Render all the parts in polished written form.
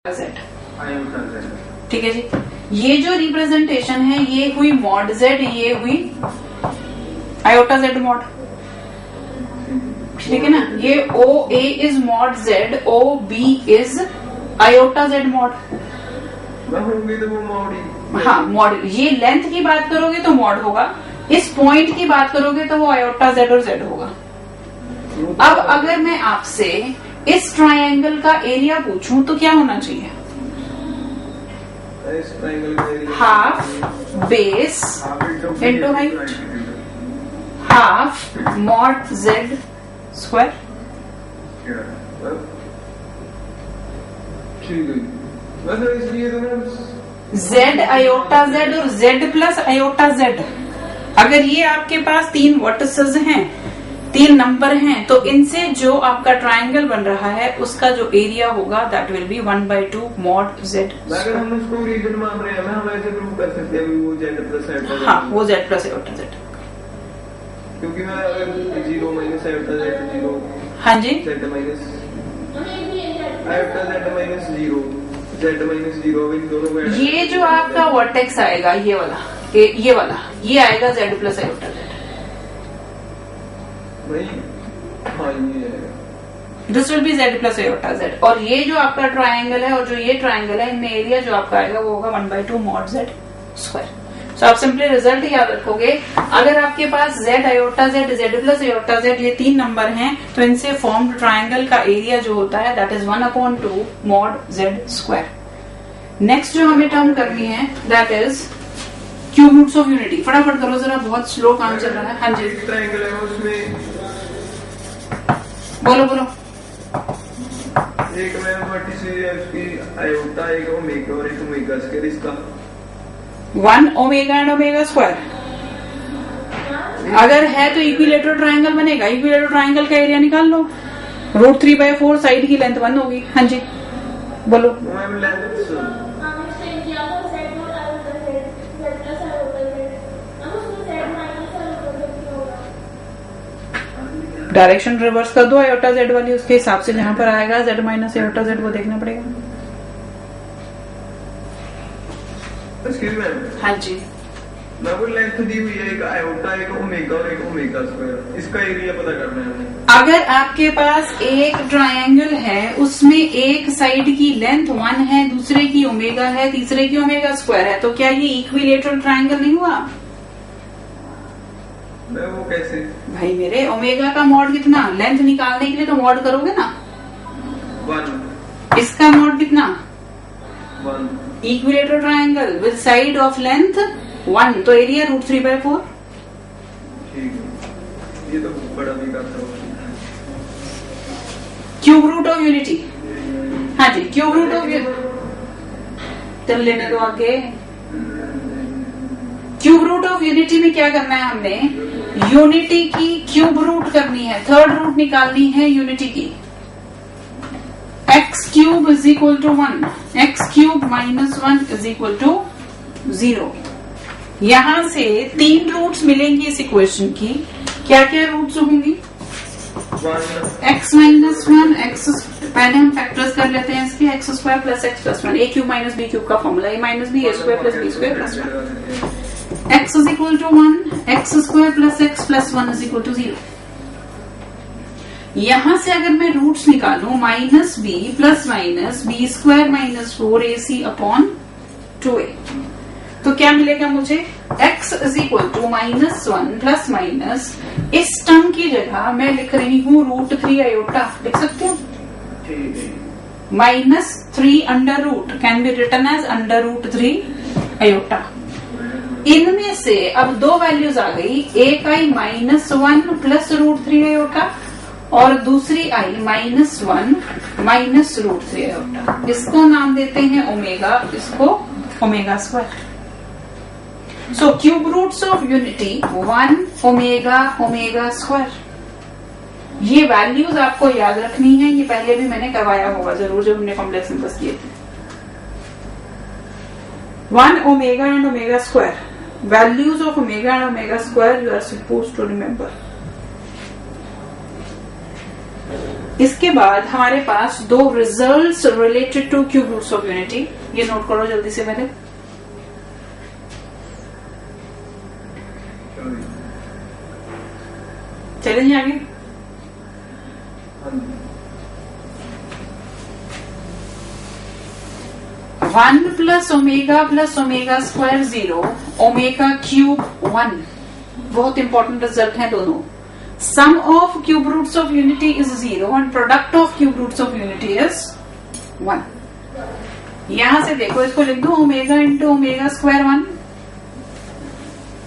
Z, ठीक है जी। ये जो रिप्रेजेंटेशन है ये हुई मॉड जेड, ये हुई आयोटा जेड मॉड, ठीक है ना। ये O A is mod Z, O B is iota Z mod. हाँ मॉड, ये लेंथ की बात करोगे तो मॉड होगा, इस पॉइंट की बात करोगे तो वो आयोटा जेड और जेड होगा। अब अगर मैं आपसे इस ट्रायंगल का एरिया पूछूं तो क्या होना चाहिए? Half base into height, half mod z square. Z iota Z और जेड प्लस आयोटा जेड, अगर ये आपके पास तीन वर्टिसेस हैं, तीन नंबर हैं, तो इनसे जो आपका ट्रायंगल बन रहा है उसका जो एरिया होगा that will be 1/2 mod Z. अगर हम उसको रीजन मान रहे हैं, हम ऐसे प्रूव कर सकते हैं वो जेड प्लस आयोटा जेड। हाँ वो जेड प्लस आयोटा जेड, क्योंकि मैं अगर 0 माइनस आयोटा जेड 0, हाँ जी, Z minus iota Z minus 0, Z minus 0, इन दोनों में ये जो आपका वर्टेक्स आएगा ये वाला, ये वाला, ये आएगा जेड प्लस आयोटा जेड। हाँ ये है, this will be Z plus iota Z. और ये जो आपका ट्रायंगल है और जो ये ट्रायंगल है, इनमें एरिया जो आपका आएगा वो होगा 1/2 मॉड जेड स्क्वायर। तो आप सिंपली रिजल्ट याद रखोगे, अगर आपके पास Z iota Z, Z plus iota Z ये तीन नंबर हैं, तो इनसे फॉर्म्ड ट्रायंगल का एरिया जो होता है that is 1/2 mod z square. Next जो हमें टर्म करनी है that is cube roots of unity. फटाफट करो जरा, बहुत स्लो काम चल रहा है। हाँ जी ट्रायंगल है उसमें बोलो बोलो। एक में वर्टिस है उसकी आयोटा, एक ओमेगा और एक ओमेगा स्क्वायर, इसका 1 ओमेगा एंड ओमेगा स्क्वायर। अगर है तो इक्विलेटरल ट्रायंगल बनेगा। इक्विलेटरल ट्रायंगल का एरिया निकाल लो, √3/4 साइड की लेंथ 1 होगी। हाँ जी बोलो। डायरेक्शन रिवर्स कर दो आयोटा जेड वाली, उसके हिसाब से जहां पर आएगा जेड माइनस आयोटा जेड वो देखना पड़ेगा। हाँ जी लेंथ दी हुई है, एक आयोटा, एक ओमेगा और एक ओमेगा स्क्वायर, इसका एरिया पता करना है। अगर आपके पास एक ट्रायंगल है, उसमें एक साइड की लेंथ 1 है, दूसरे की ओमेगा है, तीसरे की ओमेगा स्क्वायर है, तो क्या ये इक्विलेटरल ट्रायंगल नहीं हुआ? वो कैसे? भाई मेरे ओमेगा का मॉड कितना? लेंथ निकालने के लिए तो मॉड करोगे ना, 1। इसका मॉड कितना? 1। Equilateral triangle with side of length 1, तो एरिया √3/4। ठीक है, ये तो बड़ा भी करता हूँ। Cube root of unity. हाँ जी क्यूब रूट ऑफ यूनिटी, चल लेने दो आगे। क्यूब रूट ऑफ यूनिटी में क्या करना है हमने? यूनिटी की क्यूब रूट करनी है, थर्ड रूट निकालनी है यूनिटी की। x cube is equal to 1, x cube minus 1 is equal to 0। यहां से 3 रूट्स मिलेंगी इस इक्वेशन की। क्या क्या रूट्स होंगी? x माइनस 1, x, पहले हम फैक्टर्स कर लेते हैं इसके, x square plus x plus 1, a cube minus b cube का formula, a minus b, a square plus b square plus 1, x is equal to 1, x square plus x plus 1 is equal to 0। यहां से अगर मैं roots निकालूं, minus b plus minus b square minus 4ac upon 2a, तो क्या मिलेगा मुझे? x is equal to -1 plus minus, इस टर्म की जगह मैं लिख रही हूँ √3 आयोटा, लिख सकते हो? -3 under root can be written as √3 iota. इनमें से अब दो वैल्यूज आ गई, एक आई -1 प्लस √3 आयोटा और दूसरी आई -1 माइनस √3 आयोटा। इसको नाम देते हैं ओमेगा, इसको omega square. So cube roots of unity 1 omega omega square. ये वैल्यूज आपको याद रखनी है, ये पहले भी मैंने करवाया होगा जरूर जब हमने कॉम्प्लेक्स नंबर्स किए थे। 1 omega and omega square, values of omega and omega square you are suppose to remember. इसके बाद हमारे पास दो results related to cube roots of unity, ये नोट करो जल्दी से पहले। चलें जी आगे। One plus omega square 0, omega cube 1, बहुत इंपॉर्टेंट रिजल्ट है दोनों। Sum of cube roots of unity is 0 and product of cube roots of unity is 1। यहां से देखो, इसको लिख दो omega into omega square 1।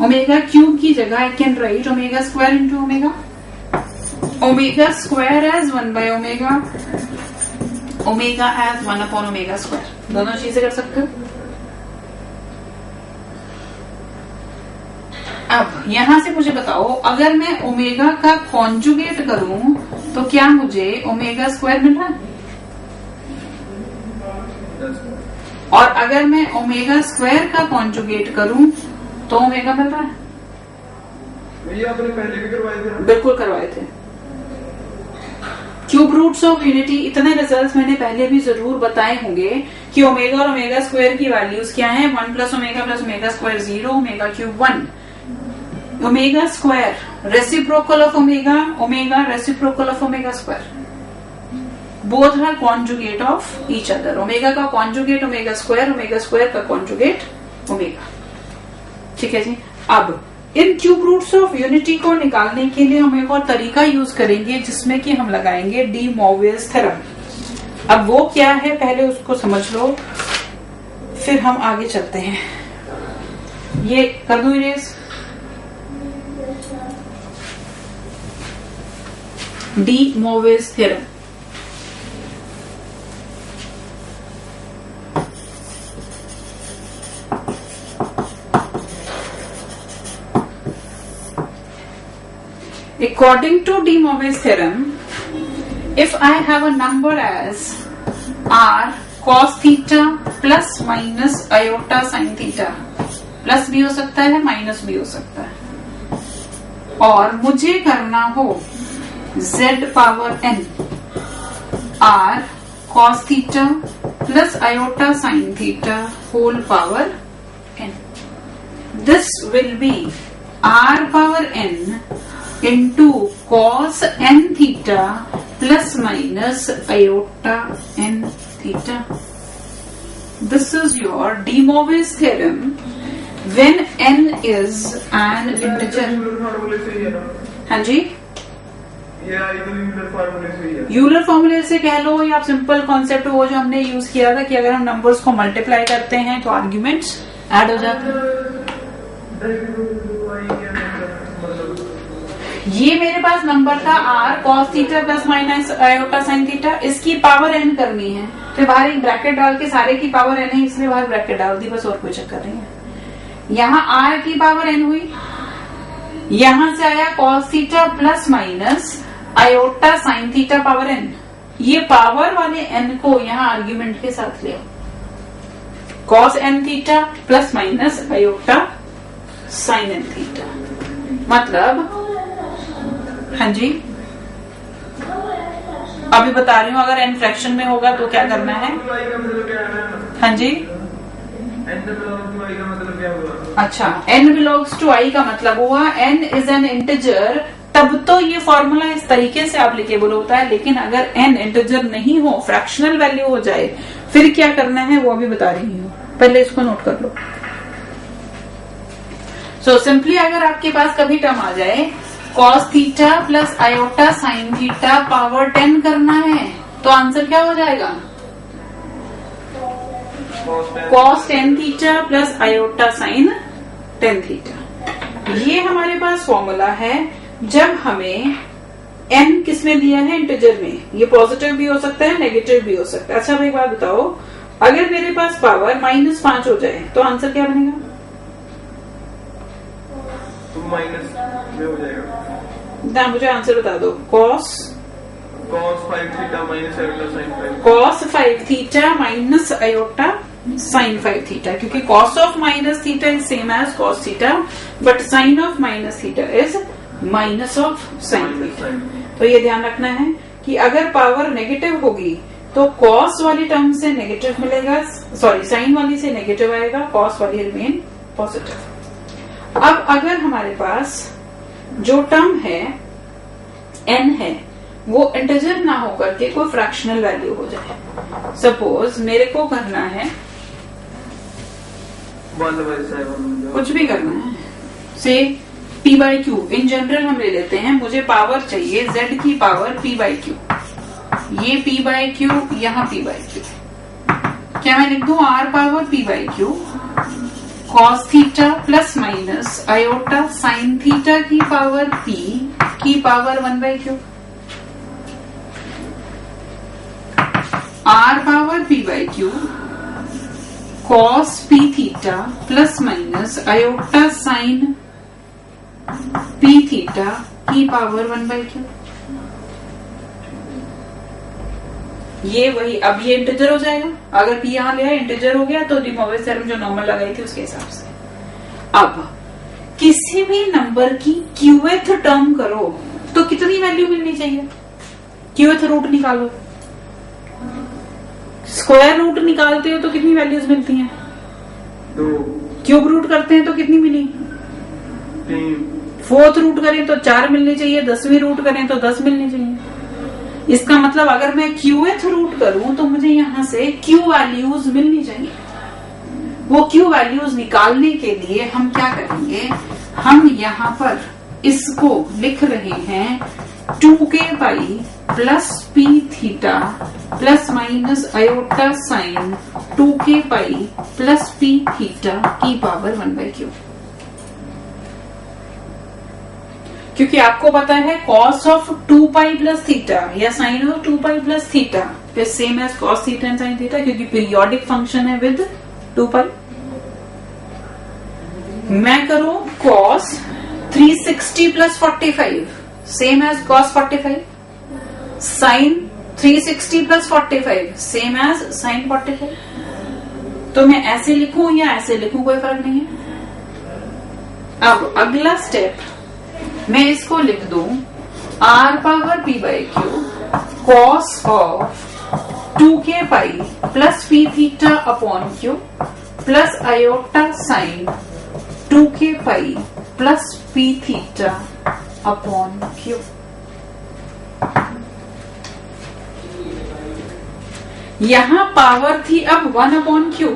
Omega cube की जगह I can write omega square into omega. Omega square as 1 by omega, omega as 1 upon omega square, दोनों चीजें कर सकते हो। अब यहां से मुझे बताओ, अगर मैं ओमेगा का कॉन्जुगेट करूं तो क्या मुझे ओमेगा स्क्वायर मिल रहा है? और अगर मैं ओमेगा स्क्वायर का कॉन्जुगेट करूं तो ओमेगा मिल रहा है? ये आपने पहले भी करवाए थे? बिल्कुल करवाए थे। क्यूब रूट्स ऑफ यूनिटी, इतने रिजल्ट्स मैंने पहले भी जरूर बताए होंगे कि ओमेगा और ओमेगा स्क्वायर की वैल्यूज क्या है। 1 plus omega square 0, omega cube 1। Omega square reciprocal of omega, omega reciprocal of omega square, both are conjugate of each other. Omega का कॉन्जुगेट ओमेगा स्क्वायर का कॉन्जुगेट ओमेगा। ठीक है जी। अब इन क्यूब रूट्स ऑफ यूनिटी को निकालने के लिए हम एक और तरीका यूज करेंगे, जिसमें कि हम लगाएंगे डी मोवियस थ्योरम। अब वो क्या है पहले उसको समझ लो, फिर हम आगे चलते हैं। ये कर दो erase. De Moivre's theorem, according to De Moivre's theorem, if I have a number as r cos theta plus minus iota sin theta, plus भी हो सकता है माइनस भी हो सकता है, और मुझे करना हो z power n r cos theta plus iota sin theta whole power n, this will be r power n into cos n theta plus minus iota n theta. This is your De Moivre's theorem when n is an integer. हाँ जी, ये आई तो Euler फार्मूले से ही है। Euler फॉर्मूले से कह लो, या आप सिंपल कॉन्सेप्ट वो जो हमने यूज किया था कि अगर हम नंबर्स को मल्टीप्लाई करते हैं तो आर्ग्यूमेंट्स ऐड हो जाते हैं। ये मेरे पास नंबर था r cos theta plus minus iota sin theta, इसकी पावर n करनी है, फिर बाहर एक ब्रैकेट डाल के सारे की पावर n है इसलिए बाहर ब्रैकेट डाल दी, बस और कोई चक्कर नहीं है। यहाँ r की पावर n हुई, यहां से आया cos theta plus minus iota sin theta power n, ये पावर वाले n को यहाँ आर्ग्यूमेंट के साथ ले, cos n theta plus minus iota sin n theta, मतलब हाँ जी अभी बता रही हूँ, अगर n फ्रैक्शन में होगा तो क्या करना है। हाँ जी, अच्छा n बिलोंग्स टू i का मतलब हुआ n इज एन इंटीजर, तब तो ये फॉर्मूला इस तरीके से एप्लीकेबल होता है। लेकिन अगर n इंटीजर नहीं हो, फ्रैक्शनल वैल्यू हो जाए, फिर क्या करना है वो अभी बता रही हूँ, पहले इसको नोट कर लो। सो सिंपली अगर आपके पास कभी टर्म आ जाए cos theta plus iota sin theta power 10 करना है, तो आंसर क्या हो जाएगा, cos 10 theta plus iota sin 10 theta. ये हमारे पास फॉर्मूला है जब हमें n किसमें दिया है, इंटीजर में। ये पॉजिटिव भी हो सकता है, नेगेटिव भी हो सकता है। अच्छा भाई एक बात बताओ, अगर मेरे पास पावर -5 हो जाए तो आंसर क्या बनेगा, तो माइनस में हो जाएगा। ना मुझे आंसर बता दो, cos 5 theta minus iota sin 5, cos 5 theta minus iota sin 5 theta, क्योंकि cos of minus theta is same as cos theta, but sin of minus theta is minus of sin theta. तो ये ध्यान रखना है कि अगर पावर नेगेटिव होगी तो कॉस वाली टर्म से नेगेटिव मिलेगा, सॉरी साइन वाली से नेगेटिव आएगा, कॉस वाली रिमेन पॉजिटिव। अब अगर हमारे पास जो टर्म है n है वो इंटीजर ना होकर के कोई फ्रैक्शनल वैल्यू हो जाए। सपोज मेरे को करना है 1/7, कुछ भी करना है, से p/q इन जनरल हम ले लेते हैं, मुझे पावर चाहिए z की पावर p/q, ये p/q, यहाँ p/q, क्या मैं लिख दूं r power p/q cos theta plus minus iota sine theta की पावर p की power 1/q, r power p/q cos p theta plus minus iota sign p theta की पावर 1/q। ये वही, अब ये इंटीजर हो जाएगा, अगर p यहां ले आए इंटीजर हो गया तो डी मोविस थ्योरम जो नॉर्मल लगाई थी उसके हिसाब से। अब किसी भी नंबर की क्यूएथ टर्म करो तो कितनी वैल्यू मिलनी चाहिए? क्यूएथ रूट निकालो, स्क्वायर रूट निकालते हो तो कितनी वैल्यूज मिलती हैं? 2, क्यूब रूट करते हैं तो कितनी मिली? 3, फोर्थ रूट करें तो 4 मिलनी चाहिए, 10वीं रूट करें तो 10 मिलनी चाहिए। इसका मतलब अगर मैं क्यूएथ रूट करूं तो मुझे यहां से क्यू वैल्यूज मिलनी चाहिए। वो क्यू वैल्यूज निकालने के लिए हम क्या करेंगे, हम यहाँ पर इसको लिख रहे हैं 2k pi plus p theta plus minus iota sine 2k pi plus p theta की पावर 1/q, क्योंकि आपको पता है cos of 2 pi plus theta या sine of 2 pi plus theta फिर same as cos theta and sine theta, क्योंकि periodic function है with 2 pi. मैं करूं cos 360 plus 45 same as cos 45, sine 360 plus 45 same as sine 45। तो मैं ऐसे लिखूं या ऐसे लिखूं कोई फर्क नहीं है। अब अगला स्टेप मैं इसको लिख दूं r power p/q cos of 2k pi plus p theta upon q plus iota sine 2k pi plus p theta upon q। यहां पावर थी अब 1/q।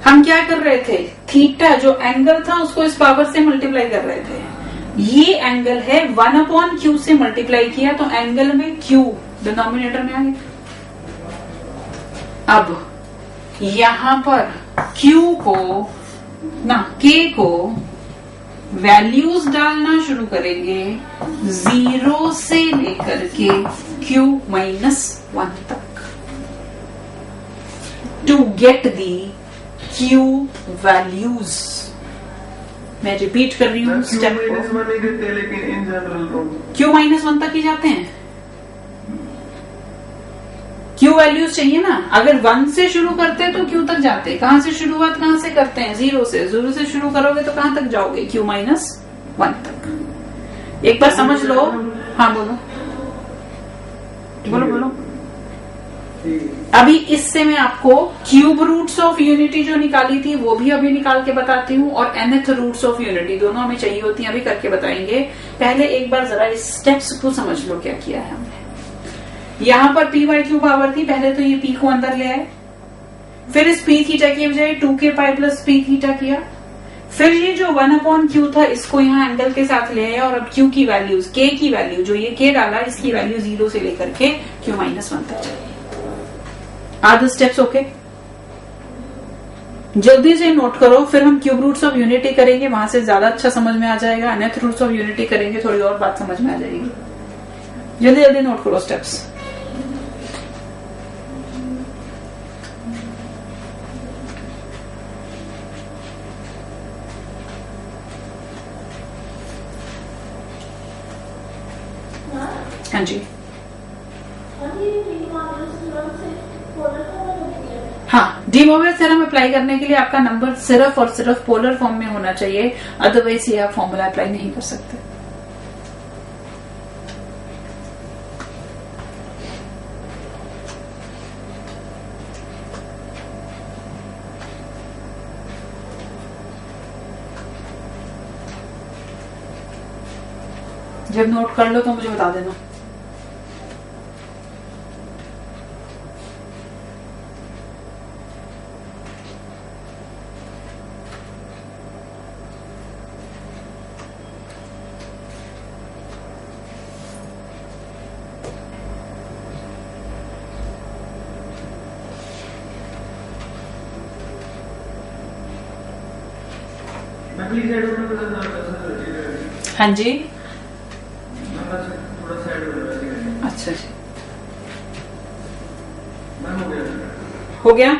हम क्या कर रहे थे, थीटा जो एंगल था उसको इस पावर से मल्टीप्लाई कर रहे थे। ये एंगल है 1/q से मल्टीप्लाई किया तो एंगल में q डिनोमिनेटर में आ गया। अब यहां पर q को ना k को वैल्यूज डालना शुरू करेंगे 0 से लेकर के q-1 तक to get the q values. मैं रिपीट कर रही हूँ स्टेप को, Q-1 नहीं देते लेकिन इन जनरल तो q-1 तक ही जाते हैं। q वैल्यूज चाहिए ना, अगर 1 से शुरू करते हैं तो q तक जाते हैं। कहां से शुरुआत कहां से करते हैं? 0 से। 0 से शुरू करोगे तो कहां तक जाओगे? q-1 तक। एक बार समझ लो। हाँ बोलो बोलो बोलो। अभी इससे मैं आपको क्यूब रूट्स ऑफ यूनिटी जो निकाली थी वो भी अभी निकाल के बताती हूँ, और nth रूट्स ऑफ यूनिटी दोनों हमें चाहिए होती हैं, अभी करके बताएंगे। पहले एक बार जरा इस स्टेप्स को समझ लो क्या किया है हमने। यहाँ पर p/q पावर थी, पहले तो ये p को अंदर ले आए, फिर इस p थीटा की बजाय 2k pi plus p theta किया, फिर ये जो 1/q था इसको यहाँ एंगल के साथ ले आया, और अब q की वैल्यूज, k की वैल्यू जो ये k डाला इसकी वैल्यू 0 से लेकर के q-1 तक चाहिए। Are the steps okay? जल्दी से नोट करो, फिर हम क्यूब रूट्स ऑफ यूनिटी करेंगे, वहां से ज्यादा अच्छा समझ में आ जाएगा। nth रूट्स ऑफ यूनिटी करेंगे, थोड़ी और बात समझ में आ जाएगी। जल्दी जल्दी नोट करो स्टेप्स। हाँ जी, हाँ, डी मोविस थ्योरम अप्लाई करने के लिए आपका नंबर सिर्फ और सिर्फ पोलर फॉर्म में होना चाहिए, अदरवाइज ये आप फॉर्मूला अप्लाई नहीं कर सकते। जब नोट कर लो तो मुझे बता देना। हाँ जी, थोड़ा साइड हो अच्छा जी, हो गया।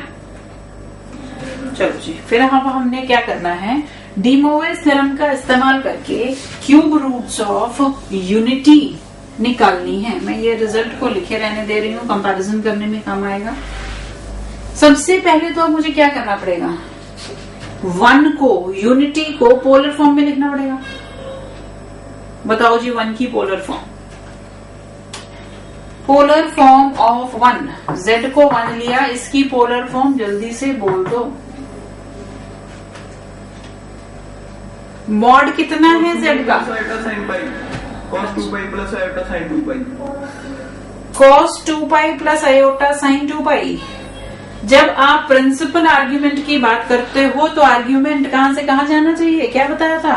चलो जी, फिर हमने क्या करना है, डी मोवेस थ्योरम का इस्तेमाल करके क्यूब रूट्स ऑफ यूनिटी निकालनी है। मैं ये रिजल्ट को लिखे रहने दे रही हूँ, कंपैरिजन करने में काम आएगा। सबसे पहले तो अब मुझे क्या करना पड़ेगा, 1 को, यूनिटी को पोलर फॉर्म में लिखना पड़ेगा। बताओ जी 1 की polar form. Polar form of 1, z को 1 लिया, इसकी पोलर फॉर्म जल्दी से बोल दो। मॉड कितना है z का, cos 2 pi plus iota sin 2 पाई। cos 2 pi plus iota sin 2 पाई। जब आप प्रिंसिपल आर्ग्यूमेंट की बात करते हो तो आर्ग्यूमेंट कहां से कहां जाना चाहिए, क्या बताया था?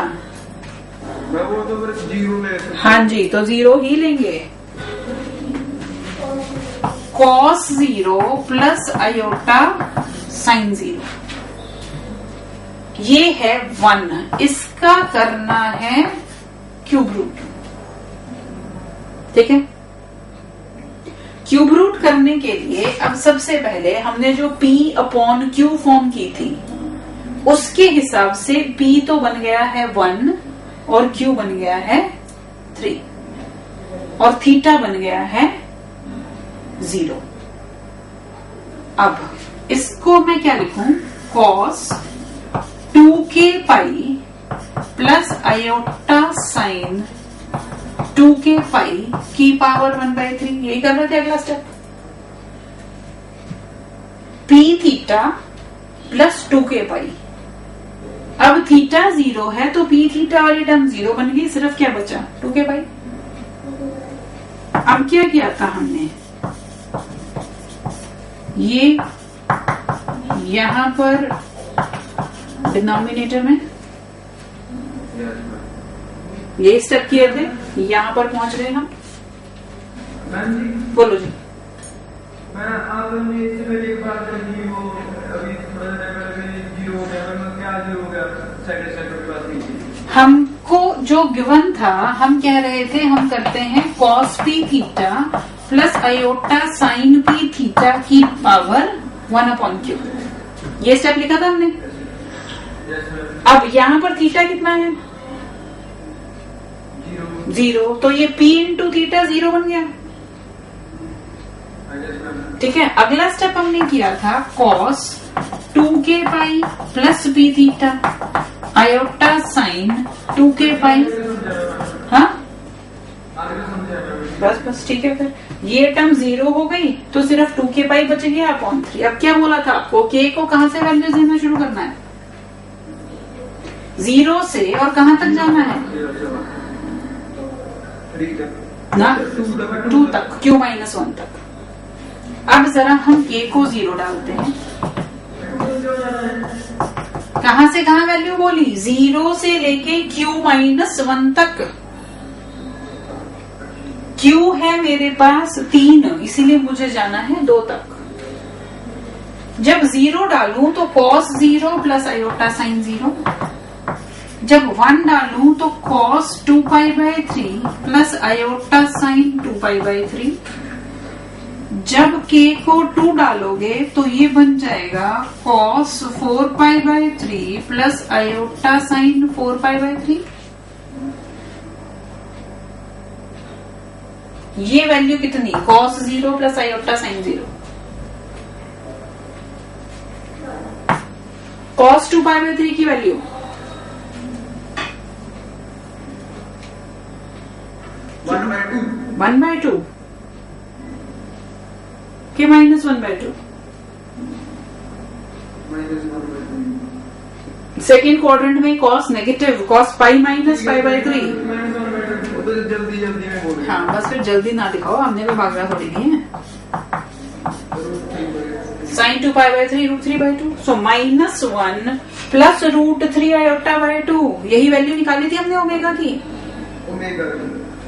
मैं वो तो फिर 0 ले सकता। हाँ जी, तो 0 ही लेंगे। cos 0 प्लस आयोटा sin 0, ये है 1। इसका करना है क्यूब रूट, ठीक है। क्यूब रूट करने के लिए अब सबसे पहले हमने जो P अपॉन Q फॉर्म की थी उसके हिसाब से P तो बन गया है 1 और Q बन गया है 3 और थीटा बन गया है 0। अब इसको मैं क्या लिखूं, cos 2k pi plus iota sine 2k पाई की पावर 1/3। यही कर रहे थे अगला step. P theta plus 2k पाई। अब थीटा 0 है तो P थीटा वाली टर्म 0 बन गई, सिर्फ क्या बचा 2k पाई। अब क्या किया था हमने, ये यहां पर डिनोमिनेटर में ये स्टेप किए थे, यहाँ पर पहुंच गए हम। बोलो जी। मैं आपने इससे पहले एक बात कही, वो अभी थोड़ा पहले 0 हो गया, मैं क्या 0 हो गया, सेकंड की बात नहीं थी। हमको जो गिवन था, हम कह रहे थे हम करते हैं cos p theta plus iota sign p theta की पावर 1/q। ये स्टेप लिखा था हमने। अब यहाँ पर थीटा कितना है, 0, तो ये P इंटू थीटा 0 बन गया, ठीक है। अगला स्टेप हमने किया था cos 2k pi plus p theta iota sine 2k पाई। हाँ बस ठीक है। फिर ये टर्म 0 हो गई तो सिर्फ 2k पाई बच गया अपॉन 3। अब क्या बोला था आपको, k को कहां से वैल्यूज देना शुरू करना है, 0 से, और कहां तक जाना है ना, 2 तक, q-1 तक। अब जरा हम k को 0 डालते हैं। कहां से कहां वैल्यू बोली, 0 से लेके q-1 तक। q है मेरे पास 3, इसीलिए मुझे जाना है 2 तक। जब 0 डालूं तो cos 0 प्लस आयोटा साइन 0। जब 1 डालूं तो cos 2π/3 प्लस आयोटा साइन 2π/3। जब k को 2 डालोगे तो ये बन जाएगा cos 4π/3 प्लस आयोटा साइन 4π/3। ये वैल्यू कितनी, cos 0 plus iota sine 0। cos 2π/3 की वैल्यू 1/2 के -1/2। सेकेंड क्वाड्रेंट में cos negative, cos pi minus पाई/3। वो तो जल्दी हाँ बस फिर जल्दी ना दिखाओ, हमने भी भागना थोड़ी नहीं है। sin 2π/3 √3/2, सो -1 प्लस √3 i/2, यही वैल्यू निकाली थी हमने ओमेगा की।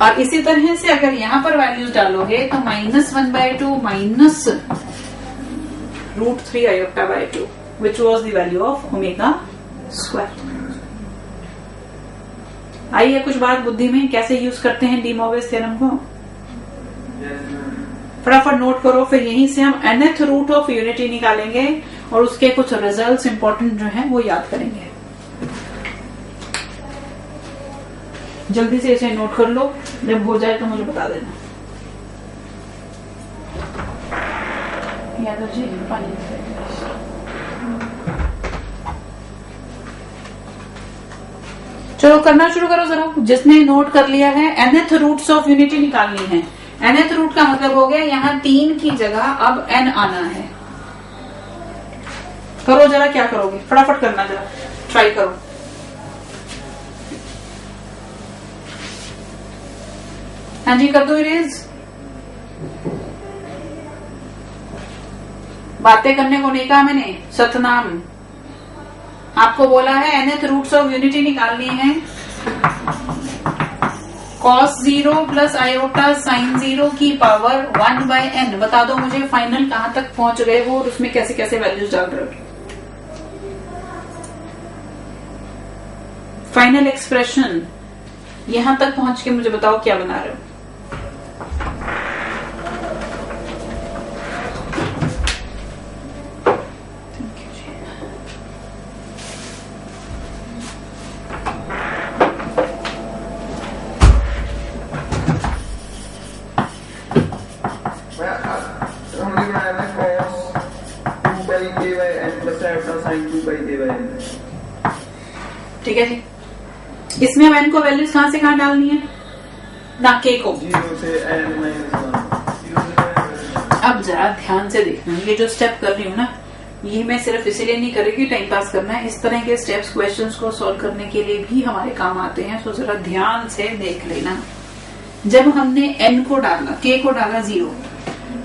और इसी तरह से अगर यहाँ पर वैल्यूज डालोगे तो -1/2 minus √3 i/2 which was the value of omega square. आई है कुछ बात बुद्धि में, कैसे यूज करते हैं डी मॉर्गन्स थ्योरम को? फटाफट नोट करो, फिर यहीं से हम nth रूट ऑफ यूनिटी निकालेंगे और उसके कुछ रिजल्ट्स इंपॉर्टेंट जो हैं वो याद करेंगे। जल्दी से इसे नोट कर लो, जब हो जाए तो मुझे बता देना। यादव जी पानी चलो करना शुरू करो जरा। जिसने नोट कर लिया है nth रूट्स ऑफ यूनिटी निकालनी है। nth रूट का मतलब हो गया यहाँ 3 की जगह अब n आना है। करो जरा, क्या करोगे फटाफट करना, जरा ट्राई करो। हाँ जी कर दो इरेज। बातें करने को नहीं कहा मैंने, सतनाम। आपको बोला है nth रूट्स ऑफ यूनिटी निकालनी है। cos 0 प्लस आयोटा sin 0 की पावर 1/n। बता दो मुझे फाइनल कहां तक पहुंच गए हो और उसमें कैसे कैसे वैल्यूज डाल रहे हो। फाइनल एक्सप्रेशन यहां तक पहुंच के मुझे बताओ क्या बना रहे हो। ठीक है जी, इसमें अब n को वैल्यूज कहां से कहां डालनी है, ना k को। 0 से n-1। अब जरा ध्यान से देखना, ये जो स्टेप कर रही हूँ ना, ये मैं सिर्फ इसीलिए नहीं कर रही कि टाइम पास करना है। इस तरह के स्टेप्स क्वेश्चंस को सॉल्व करने के लिए भी हमारे काम आते हैं। तो जरा ध्यान से देख लेना। जब हमने n को डाला, k को डाला 0,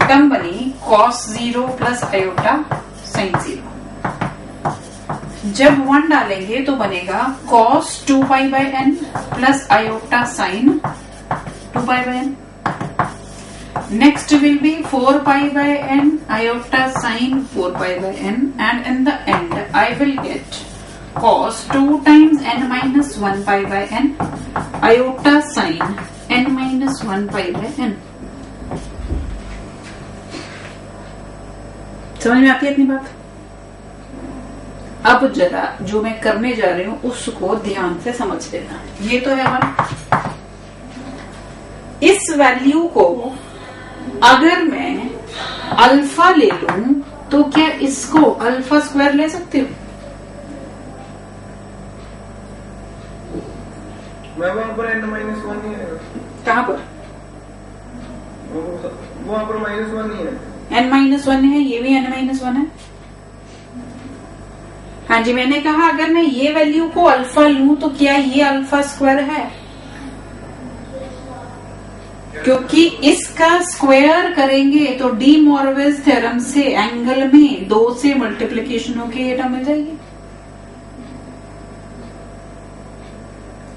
टर्म बनी cos 0 प्लस आयोटा sin 0। जब 1 डालेंगे तो बनेगा cos 2π/n plus iota sin 2π/n। Next will be 4π/n iota sin 4π/n, and in the end I will get cos 2 times n minus 1π/n iota sin n minus 1π/n। समझ में आती है इतनी बात? अब जरा जो मैं करने जा रही हूं उसको ध्यान से समझ लेना। ये तो है हमारा, इस वैल्यू को अगर मैं अल्फा ले लूं तो क्या इसको अल्फा स्क्वायर ले सकती हूँ? मैं वहां पर n-1 नहीं है। कहाँ पर? वहां पर -1 नहीं है। n-1 है, ये भी n-1 है। हाँ जी, मैंने कहा अगर मैं ये वैल्यू को अल्फा लूं तो क्या ये अल्फा स्क्वायर है? क्योंकि इसका स्क्वायर करेंगे तो डी मॉर्गन्स थ्योरम से एंगल में 2 से मल्टीप्लीकेशन होके ये टर्म मिल जाएगी।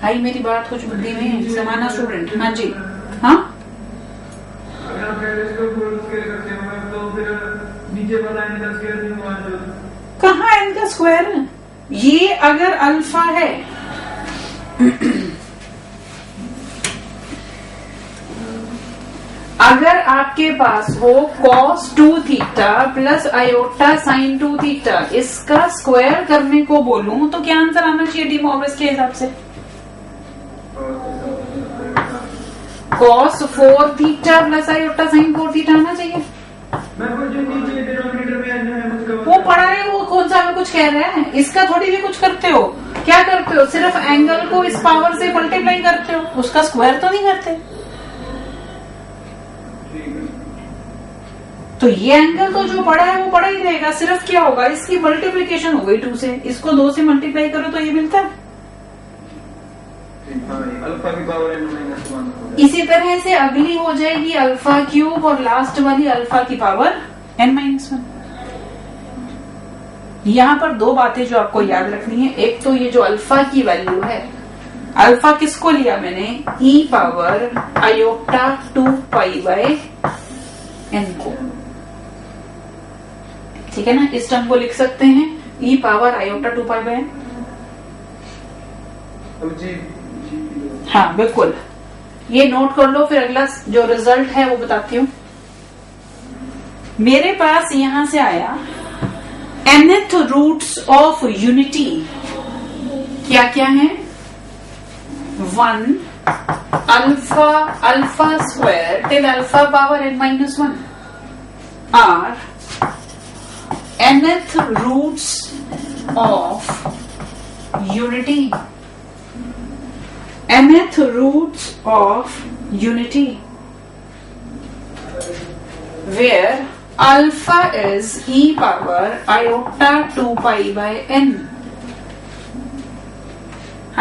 आई मेरी बात कुछ बुद्धि में समाना स्टूडेंट? हाँ जी, हाँ। अगर आप इसको फुल स्केल करते हो तो फिर नीचे वाला n का स्क्वायर नहीं हुआ। कहाँ n का स्क्वायर? ये अगर अल्फा है अगर आपके पास हो cos 2 theta plus iota sin 2 theta, इसका स्क्वायर करने को बोलूं तो क्या आंसर आना चाहिए डी मॉर्गन्स के हिसाब से? cos 4 theta plus iota sin 4 theta आना चाहिए। मैं वो जो नीचे डिनोमिनेटर में n है उसका वो पढ़ा रहे हो, वो कौन सा हमें कुछ कह रहा है? इसका थोड़ी भी कुछ करते हो। क्या करते हो? सिर्फ एंगल को इस पावर से मल्टीप्लाई करते हो, उसका स्क्वायर तो नहीं करते। तो ये एंगल तो जो पड़ा है वो पड़ा ही रहेगा, सिर्फ क्या होगा, इसकी मल्टीप्लीकेशन हो गई 2 से। इसको 2 से मल्टीप्लाई करो तो ये मिलता है। अल्फा की पावर n-1। इसी तरह से अगली हो जाएगी अल्फा क्यूब और लास्ट वाली अल्फा की पावर n-1। यहाँ पर दो बातें जो आपको याद रखनी है, एक तो ये जो अल्फा की वैल्यू है, अल्फा किसको लिया मैंने, e पावर आयोटा 2π/n को, ठीक है ना। इस टर्म को लिख सकते हैं e पावर आयोटा 2π/n। हाँ बिल्कुल, ये नोट कर लो, फिर अगला जो रिजल्ट है वो बताती हूँ। मेरे पास यहां से आया nth रूट्स ऑफ यूनिटी क्या क्या है, 1 alpha square till alpha power n-1 are nth roots of unity, nth roots of unity where alpha is e power iota 2π/n.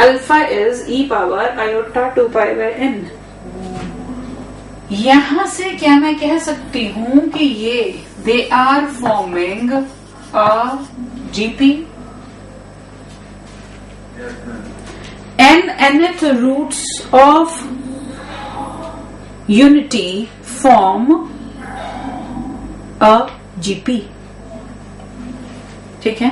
Alpha is e power iota 2π/n. यहां से क्या मैं कह सकती हूं कि ये they are forming a GP. nth roots of unity form a GP, ठीक है।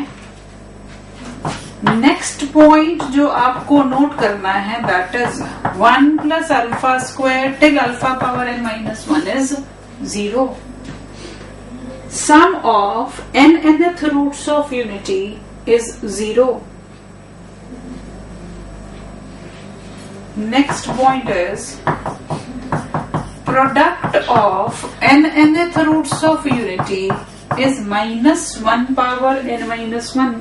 नेक्स्ट पॉइंट जो आपको नोट करना है, that is 1 plus alpha square till alpha power n-1 is 0। Sum of nth roots of unity is 0। Next point is product of nth roots of unity is -1 power n-1।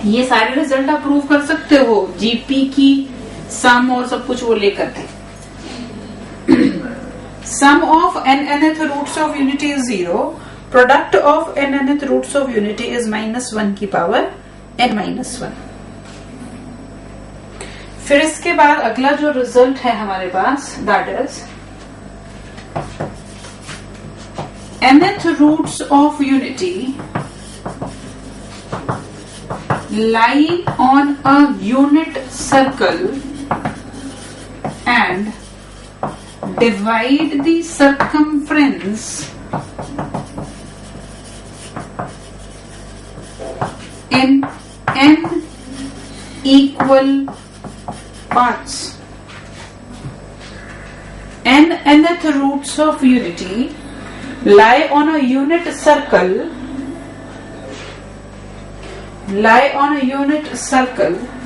ये सारे result आप prove कर सकते हो GP की सम और सब कुछ वो लेकर के। Sum of nth roots of unity is 0, product of nth roots of unity is -1 की पावर n-1। फिर इसके बाद अगला जो रिजल्ट है हमारे पास, that is nth roots of unity lie on a unit circle and divide the circumference in n equal parts. nth roots of unity lie on a unit circle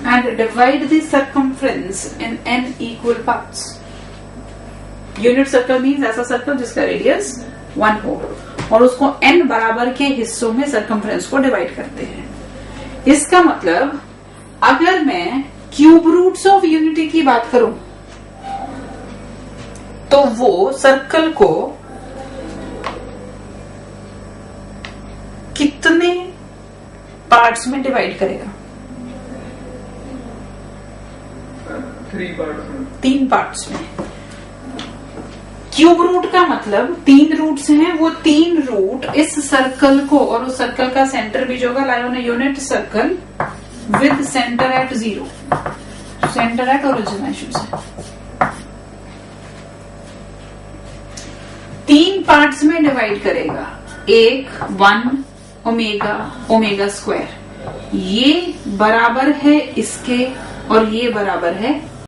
and divide the circumference in n equal parts. Unit circle means ऐसा circle जिसका radius 1 हो और उसको n बराबर के हिस्सों में circumference को डिवाइड करते हैं। इसका मतलब अगर मैं क्यूब रूट्स ऑफ यूनिटी की बात करूं तो वो सर्कल को कितने पार्ट्स में डिवाइड करेगा? 3 पार्ट्स में। क्यूब रूट का मतलब 3 रूट्स हैं, वो 3 रूट इस सर्कल को, और उस सर्कल का सेंटर भी जो होगा lie on a unit circle with centre at 0, centre at origin I should say, 3 parts में डिवाइड करेगा। 1 ओमेगा स्क्वायर, ये बराबर है इसके और ये बराबर है